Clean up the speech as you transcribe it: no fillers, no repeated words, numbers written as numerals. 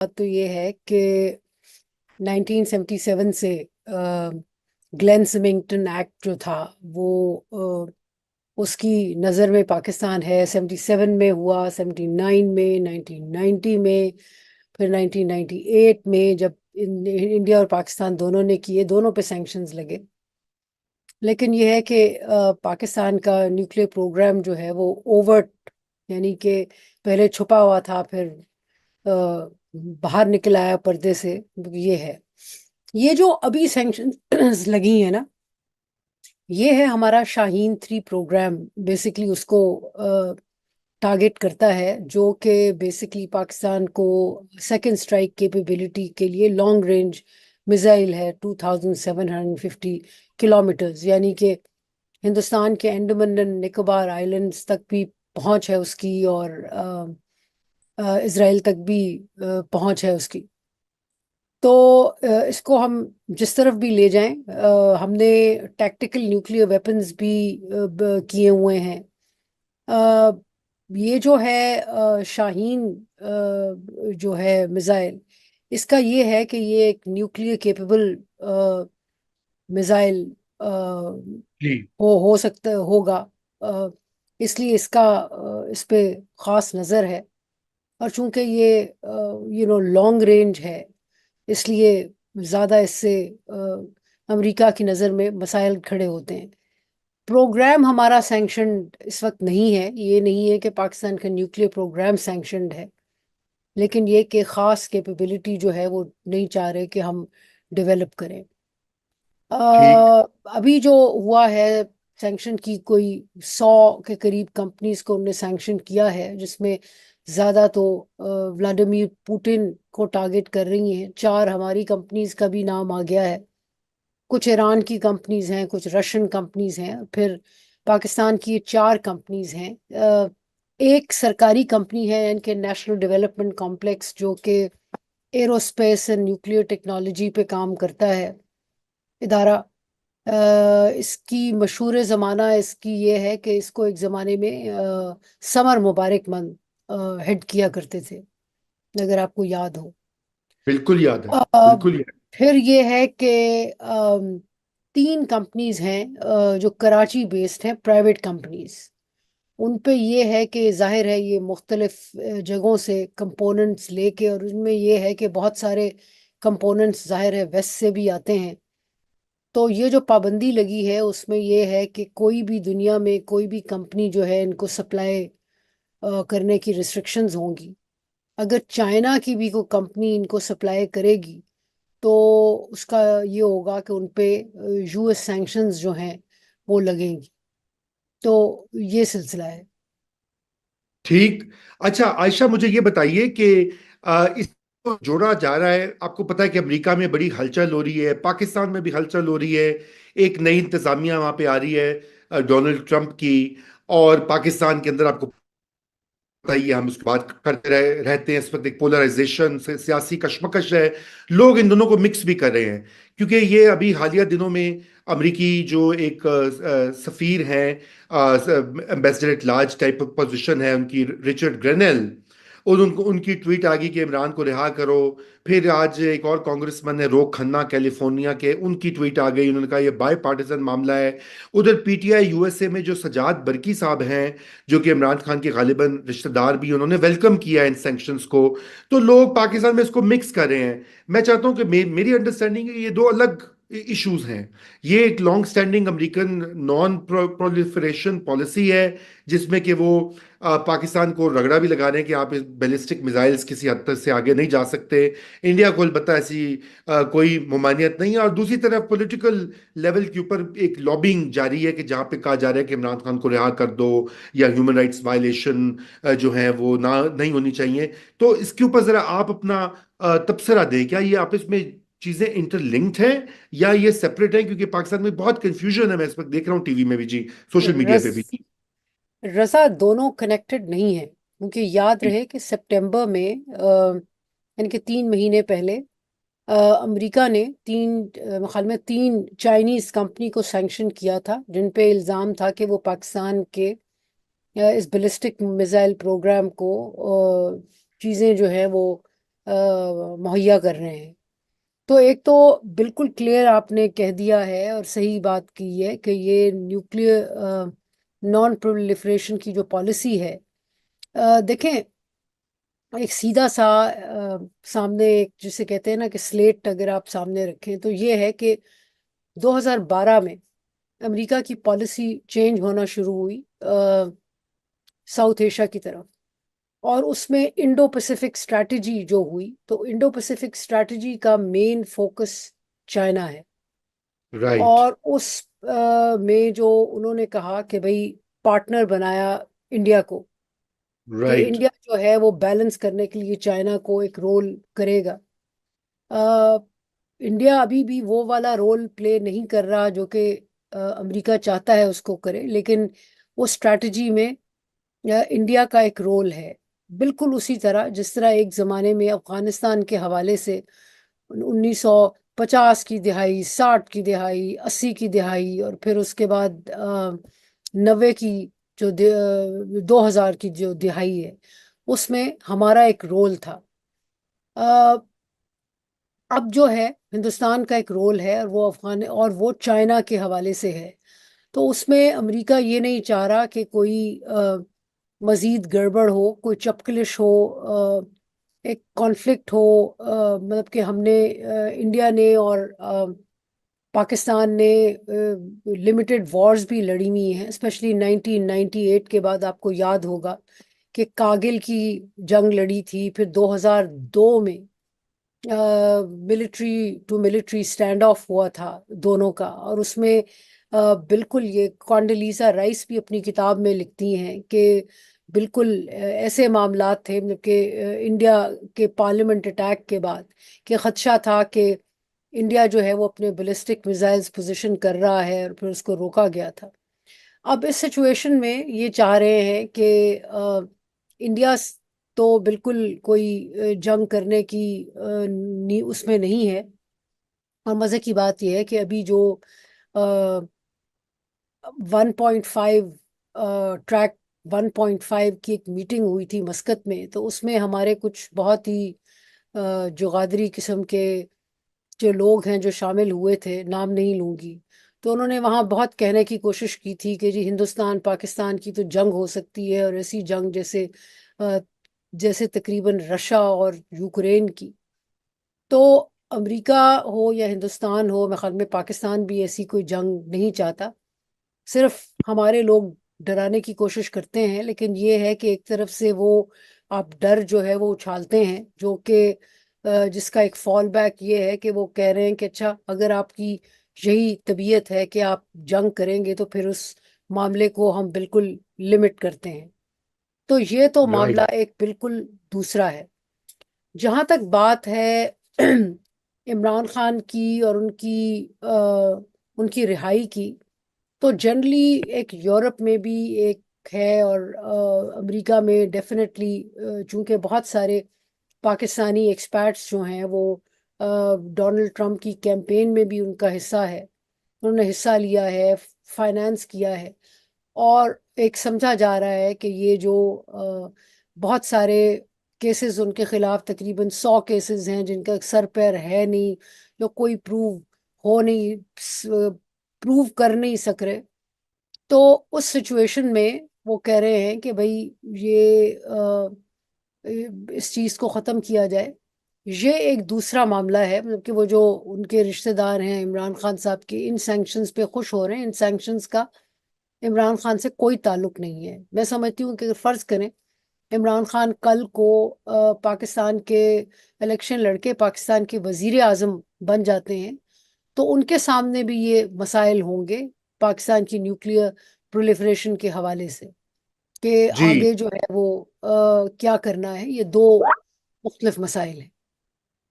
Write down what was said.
बात तो ये है कि 1977 से ग्लेन सिमिंगटन एक्ट जो था वो उसकी नज़र में पाकिस्तान है। 77 में हुआ, 79 में, 1990 में, फिर 1998 में जब इंडिया और पाकिस्तान दोनों ने किए, दोनों पे सैंक्शंस लगे। लेकिन ये है कि पाकिस्तान का न्यूक्लियर प्रोग्राम जो है वो ओवर्ट, यानी कि पहले छुपा हुआ था, फिर बाहर निकल आया पर्दे से। ये है, ये जो अभी सैंक्शन लगी है ना, ये है हमारा शाहीन 3 प्रोग्राम। बेसिकली उसको टारगेट करता है, जो कि बेसिकली पाकिस्तान को सेकंड स्ट्राइक कैपेबिलिटी के लिए लॉन्ग रेंज मिसाइल है, 2750 किलोमीटर्स, यानी कि हिंदुस्तान के अंडमान एंड निकोबार आइलैंड्स तक भी पहुंच है उसकी, और इसराइल तक भी पहुंच है उसकी। तो इसको हम जिस तरफ भी ले जाएं, हमने टैक्टिकल न्यूक्लियर वेपन्स भी किए हुए हैं। अ, ये जो है शाहीन जो है मिसाइल, इसका ये है कि ये एक न्यूक्लियर केपेबल मिसाइल जी। हो सकता होगा। अ, इसलिए इसका इस पे खास नज़र है। और चूंकि ये लॉन्ग रेंज है, इसलिए ज़्यादा इससे अमेरिका की नज़र में मसाइल खड़े होते हैं। प्रोग्राम हमारा सैंक्शन इस वक्त नहीं है, ये नहीं है कि पाकिस्तान का न्यूक्लियर प्रोग्राम सैंक्शनड है, लेकिन ये कि ख़ास कैपेबिलिटी जो है वो नहीं चाह रहे कि हम डेवलप करें। अ, ठीक। अभी जो हुआ है सैंक्शन की, कोई 100 के करीब कंपनीज को उन्होंने सैंक्शन किया है, जिसमें ज़्यादा तो व्लादिमीर पुतिन को टारगेट कर रही हैं। 4 हमारी कंपनीज का भी नाम आ गया है, कुछ ईरान की कंपनीज हैं, कुछ रशियन कंपनीज हैं, फिर पाकिस्तान की 4 कंपनीज हैं। एक सरकारी कंपनी है, इनके नेशनल डेवलपमेंट कॉम्प्लेक्स, जो कि एरोस्पेस एंड न्यूक्लियर टेक्नोलॉजी पे काम करता है, इदारा। इसकी मशहूर ज़माना इसकी ये है कि इसको एक ज़माने में समर मुबारक मंद हेड किया करते थे, अगर आपको याद हो। बिल्कुल याद है। अ, बिल्कुल याद। फिर ये है कि 3 कंपनीज हैं जो कराची बेस्ड हैं, प्राइवेट कंपनीज। उन पे ये है कि जाहिर है ये मुख्तलिफ जगहों से कंपोनेंट्स लेके, और उनमें ये है कि बहुत सारे कंपोनेंट्स जाहिर है वेस्ट से भी आते हैं। तो ये जो पाबंदी लगी है उसमें ये है कि कोई भी दुनिया में कोई भी कंपनी जो है इनको सप्लाई करने की रिस्ट्रिक्शंस होंगी। अगर चाइना की भी कोई कंपनी इनको सप्लाई करेगी, तो उसका ये होगा कि उन पे यूएस सैंक्शंस जो हैं वो लगेंगी। तो ये सिलसिला है। ठीक। अच्छा आयशा, मुझे ये बताइए कि इसको जोड़ा जा रहा है। आपको पता है कि अमेरिका में बड़ी हलचल हो रही है, पाकिस्तान में भी हलचल हो रही है। एक नई इंतजामिया वहां पे आ रही है, डोनाल्ड ट्रंप की। और पाकिस्तान के अंदर आपको बताइए, हम उसकी बात करते रहते हैं। इस वक्त एक पोलराइजेशन से सियासी कशमकश है। लोग इन दोनों को मिक्स भी कर रहे हैं, क्योंकि ये अभी हालिया दिनों में अमरीकी जो एक सफीर हैं, ambassador at large type of position है उनकी, रिचर्ड ग्रेनेल। और उनको उनकी ट्वीट आ गई कि इमरान को रिहा करो। फिर आज एक और कांग्रेसमैन है, रोक खन्ना, कैलिफोर्निया के, उनकी ट्वीट आ गई। उन्होंने कहा यह बाय पार्टिसन मामला है। उधर पीटीआई यूएसए में जो सजाद बर्की साहब हैं, जो कि इमरान खान के गालिबन रिश्तेदार भी हैं, उन्होंने वेलकम किया है इन सैंक्शंस को। तो लोग पाकिस्तान में इसको मिक्स कर रहे हैं। मैं चाहता हूं कि मेरी अंडरस्टैंडिंग है ये दो अलग इश्यूज हैं। ये एक long standing American non proliferation policy है, जिसमें कि वो पाकिस्तान को रगड़ा भी लगा रहे हैं कि आप इस बैलिस्टिक मिसाइल्स किसी हद तक से आगे नहीं जा सकते। इंडिया को अलबत्ता ऐसी कोई ममानियत नहीं है। और दूसरी तरफ पॉलिटिकल लेवल के ऊपर एक लॉबिंग जारी है कि जहां पे कहा जा रहा है कि इमरान खान को रिहा कर दो, या ह्यूमन राइट्स वायलेशन जो है वो ना नहीं होनी चाहिए। तो इसके ऊपर जरा आप अपना तबसरा दें। क्या ये आपस में चीजें इंटरलिंक्ड हैं, या ये सेपरेट है? क्योंकि पाकिस्तान में बहुत कंफ्यूजन है, मैं इस वक्त देख रहा हूँ टीवी में भी जी, सोशल मीडिया रस पे भी जी। रसा दोनों कनेक्टेड नहीं है, क्योंकि याद जी। रहे कि सितंबर में यानी कि 3 महीने पहले अमेरिका ने ख्याल में 3 चाइनीज कंपनी को सैंक्शन किया था, जिन पे इल्ज़ाम था कि वो पाकिस्तान के इस बैलिस्टिक मिसाइल प्रोग्राम को चीज़ें जो है वो मुहैया कर रहे हैं। तो एक तो बिल्कुल क्लियर आपने कह दिया है और सही बात की है कि ये न्यूक्लियर नॉन प्रोलिफरेशन की जो पॉलिसी है, देखें, एक सीधा सा सामने एक जिसे कहते हैं ना कि स्लेट अगर आप सामने रखें तो ये है कि 2012 में अमेरिका की पॉलिसी चेंज होना शुरू हुई साउथ एशिया की तरफ, और उसमें इंडो पैसिफिक स्ट्रैटेजी जो हुई, तो इंडो पैसिफिक स्ट्रैटेजी का मेन फोकस चाइना है। राइट। और उस में जो उन्होंने कहा कि भाई पार्टनर बनाया इंडिया को, कि राइट। इंडिया जो है वो बैलेंस करने के लिए चाइना को एक रोल करेगा। अ, इंडिया अभी भी वो वाला रोल प्ले नहीं कर रहा जो कि अमेरिका चाहता है उसको करे, लेकिन वो स्ट्रैटेजी में इंडिया का एक रोल है। बिल्कुल उसी तरह जिस तरह एक ज़माने में अफगानिस्तान के हवाले से 1950 की दिहाई, 60 की दिहाई, 80 की दिहाई, और फिर उसके बाद 90 की जो 2000 की जो दिहाई है, उसमें हमारा एक रोल था। अ, अब जो है हिंदुस्तान का एक रोल है, और वो अफगान और वो चाइना के हवाले से है। तो उसमें अमेरिका ये नहीं चाह रहा कि कोई मजीद गड़बड़ हो, कोई चपकलिश हो, एक कॉन्फ्लिक्ट हो। मतलब कि हमने इंडिया ने और पाकिस्तान ने लिमिटेड वॉर्स भी लड़ी हुई हैं, स्पेशली 1998 के बाद आपको याद होगा कि कारगिल की जंग लड़ी थी, फिर 2002 में military to military stand off हुआ था दोनों का। और उसमें बिल्कुल ये कॉन्डोलीजा राइस भी अपनी किताब में लिखती हैं कि बिल्कुल ऐसे मामलात थे, मतलब कि इंडिया के पार्लियामेंट अटैक के बाद कि खदशा था कि इंडिया जो है वो अपने बैलिस्टिक मिसाइल्स पोजीशन कर रहा है, और फिर उसको रोका गया था। अब इस सिचुएशन में ये चाह रहे हैं कि इंडिया तो बिल्कुल कोई जंग करने की उसमें नहीं है। और मज़े की बात यह है कि अभी जो 1.5 ट्रैक 1.5 की एक मीटिंग हुई थी मस्कत में, तो उसमें हमारे कुछ बहुत ही जो गादरी किस्म के जो लोग हैं जो शामिल हुए थे, नाम नहीं लूंगी, तो उन्होंने वहाँ बहुत कहने की कोशिश की थी कि जी हिंदुस्तान पाकिस्तान की तो जंग हो सकती है, और ऐसी जंग जैसे अ, जैसे तकरीबन रशिया और यूक्रेन की। तो अमेरिका हो या हिंदुस्तान हो, मेरे ख्याल में पाकिस्तान भी ऐसी कोई जंग नहीं चाहता। सिर्फ हमारे लोग डराने की कोशिश करते हैं, लेकिन ये है कि एक तरफ से वो आप डर जो है वो उछालते हैं, जो कि जिसका एक फॉल बैक ये है कि वो कह रहे हैं कि अच्छा, अगर आपकी यही तबीयत है कि आप जंग करेंगे तो फिर उस मामले को हम बिल्कुल लिमिट करते हैं। तो ये तो मामला राइट। एक बिल्कुल दूसरा है। जहां तक बात है इमरान खान की और उनकी रिहाई की, तो जनरली एक यूरोप में भी एक है, और अमेरिका में डेफिनेटली, चूंकि बहुत सारे पाकिस्तानी एक्सपर्ट्स जो हैं वो डोनाल्ड ट्रंप की कैंपेन में भी उनका हिस्सा है, उन्होंने हिस्सा लिया है, फाइनेंस किया है। और एक समझा जा रहा है कि ये जो बहुत सारे केसेस उनके खिलाफ, तकरीबन 100 केसेस हैं जिनका सर पैर है नहीं, जो कोई प्रूव हो नहीं, प्रूव कर नहीं सक रहे। तो उस सिचुएशन में वो कह रहे हैं कि भाई ये इस चीज को खत्म किया जाए। ये एक दूसरा मामला है, मतलब कि वो जो उनके रिश्तेदार हैं इमरान खान साहब के, इन सैंक्शंस पे खुश हो रहे हैं। इन सैंक्शंस का इमरान खान से कोई ताल्लुक नहीं है। मैं समझती हूँ कि अगर फर्ज करें इमरान खान कल को पाकिस्तान के इलेक्शन लड़के पाकिस्तान के वजीर आजम बन जाते हैं, तो उनके सामने भी ये मसाइल होंगे पाकिस्तान की न्यूक्लियर प्रोलिफरेशन के हवाले से, कि जी। आगे जो है वो क्या करना है। ये दो मुख्तलिफ मसाइल हैं।